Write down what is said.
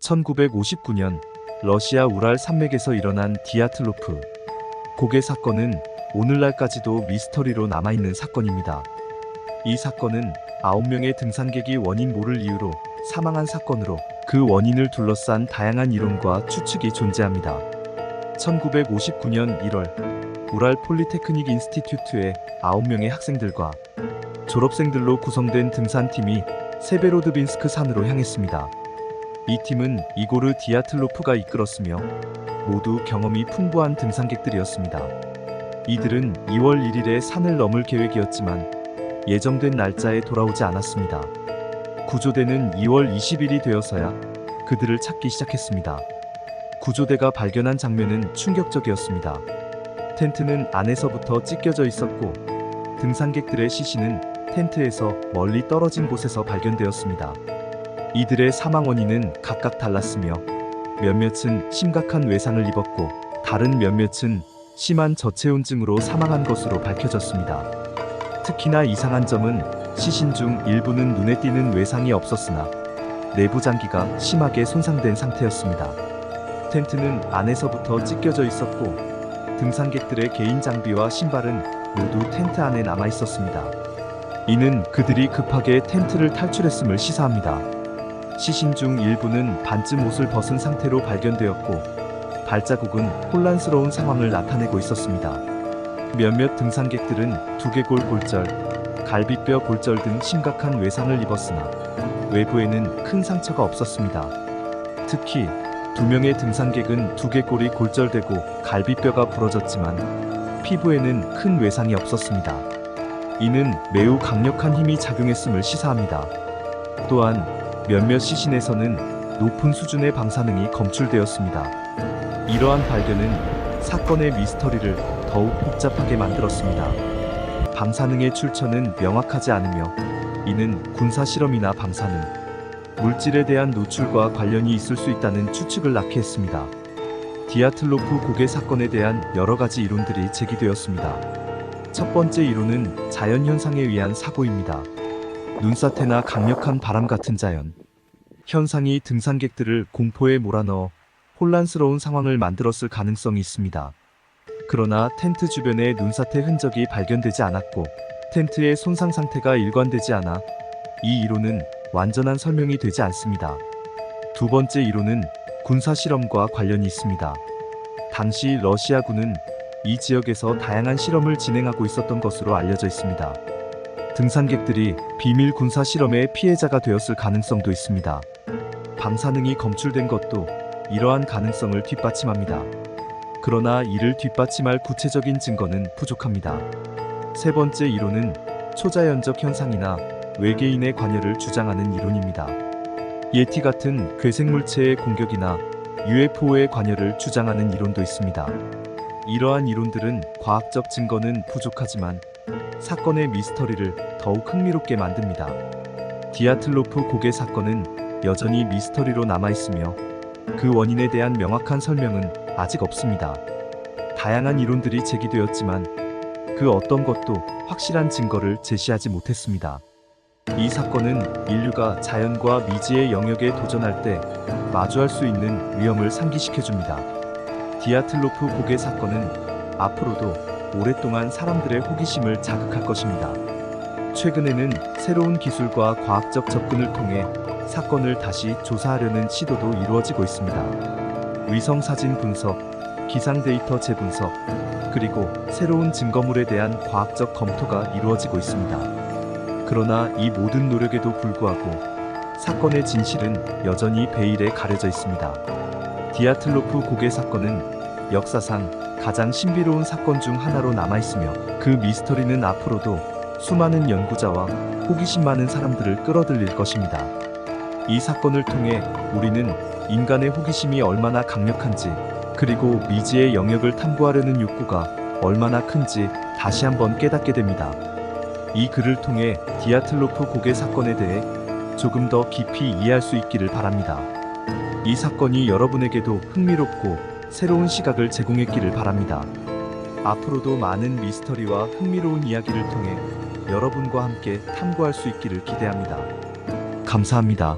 1959년 러시아 우랄 산맥에서 일어난 디아틀로프 고개 사건은 오늘날까지도 미스터리로 남아있는 사건입니다. 이 사건은 9명의 등산객이 원인 모를 이유로 사망한 사건으로 그 원인을 둘러싼 다양한 이론과 추측이 존재합니다. 1959년 1월 우랄 폴리테크닉 인스티튜트의 9명의 학생들과 졸업생들로 구성된 등산팀이 세베로드빈스크 산으로 향했습니다. 이 팀은 이고르 디아틀로프가 이끌었으며 모두 경험이 풍부한 등산객들이었습니다. 이들은 2월 1일에 산을 넘을 계획이었지만 예정된 날짜에 돌아오지 않았습니다. 구조대는 2월 20일이 되어서야 그들을 찾기 시작했습니다. 구조대가 발견한 장면은 충격적이었습니다. 텐트는 안에서부터 찢겨져 있었고 등산객들의 시신은 텐트에서 멀리 떨어진 곳에서 발견되었습니다. 이들의 사망 원인은 각각 달랐으며 몇몇은 심각한 외상을 입었고 다른 몇몇은 심한 저체온증으로 사망한 것으로 밝혀졌습니다. 특히나 이상한 점은 시신 중 일부는 눈에 띄는 외상이 없었으나 내부 장기가 심하게 손상된 상태였습니다. 텐트는 안에서부터 찢겨져 있었고 등산객들의 개인 장비와 신발은 모두 텐트 안에 남아 있었습니다. 이는 그들이 급하게 텐트를 탈출했음을 시사합니다. 시신 중 일부는 반쯤 옷을 벗은 상태로 발견되었고 발자국은 혼란스러운 상황을 나타내고 있었습니다. 몇몇 등산객들은 두개골 골절, 갈비뼈 골절 등 심각한 외상을 입었으나 외부에는 큰 상처가 없었습니다. 특히 2명의 등산객은 두개골이 골절되고 갈비뼈가 부러졌지만 피부에는 큰 외상이 없었습니다. 이는 매우 강력한 힘이 작용했음을 시사합니다. 또한 몇몇 시신에서는 높은 수준의 방사능이 검출되었습니다. 이러한 발견은 사건의 미스터리를 더욱 복잡하게 만들었습니다. 방사능의 출처는 명확하지 않으며 이는 군사 실험이나 방사능, 물질에 대한 노출과 관련이 있을 수 있다는 추측을 낳게 했습니다. 디아틀로프 고개 사건에 대한 여러 가지 이론들이 제기되었습니다. 첫 번째 이론은 자연현상에 의한 사고입니다. 눈사태나 강력한 바람 같은 자연 현상이 등산객들을 공포에 몰아넣어 혼란스러운 상황을 만들었을 가능성이 있습니다. 그러나 텐트 주변에 눈사태 흔적이 발견되지 않았고 텐트의 손상 상태가 일관되지 않아 이 이론은 완전한 설명이 되지 않습니다. 두 번째 이론은 군사 실험과 관련이 있습니다. 당시 러시아군은 이 지역에서 다양한 실험을 진행하고 있었던 것으로 알려져 있습니다. 등산객들이 비밀 군사 실험의 피해자가 되었을 가능성도 있습니다. 방사능이 검출된 것도 이러한 가능성을 뒷받침합니다. 그러나 이를 뒷받침할 구체적인 증거는 부족합니다. 세 번째 이론은 초자연적 현상이나 외계인의 관여를 주장하는 이론입니다. 예티 같은 괴생물체의 공격이나 UFO의 관여를 주장하는 이론도 있습니다. 이러한 이론들은 과학적 증거는 부족하지만 사건의 미스터리를 더욱 흥미롭게 만듭니다. 디아틀로프 고개 사건은 여전히 미스터리로 남아있으며 그 원인에 대한 명확한 설명은 아직 없습니다. 다양한 이론들이 제기되었지만 그 어떤 것도 확실한 증거를 제시하지 못했습니다. 이 사건은 인류가 자연과 미지의 영역에 도전할 때 마주할 수 있는 위험을 상기시켜줍니다. 디아틀로프 고개 사건은 앞으로도 오랫동안 사람들의 호기심을 자극할 것입니다. 최근에는 새로운 기술과 과학적 접근을 통해 사건을 다시 조사하려는 시도도 이루어지고 있습니다. 위성 사진 분석, 기상 데이터 재분석, 그리고 새로운 증거물에 대한 과학적 검토가 이루어지고 있습니다. 그러나 이 모든 노력에도 불구하고 사건의 진실은 여전히 베일에 가려져 있습니다. 디아틀로프 고개 사건은 역사상 가장 신비로운 사건 중 하나로 남아있으며 그 미스터리는 앞으로도 수많은 연구자와 호기심 많은 사람들을 끌어들일 것입니다. 이 사건을 통해 우리는 인간의 호기심이 얼마나 강력한지 그리고 미지의 영역을 탐구하려는 욕구가 얼마나 큰지 다시 한번 깨닫게 됩니다. 이 글을 통해 디아틀로프 고개 사건에 대해 조금 더 깊이 이해할 수 있기를 바랍니다. 이 사건이 여러분에게도 흥미롭고 새로운 시각을 제공했기를 바랍니다. 앞으로도 많은 미스터리와 흥미로운 이야기를 통해 여러분과 함께 탐구할 수 있기를 기대합니다. 감사합니다.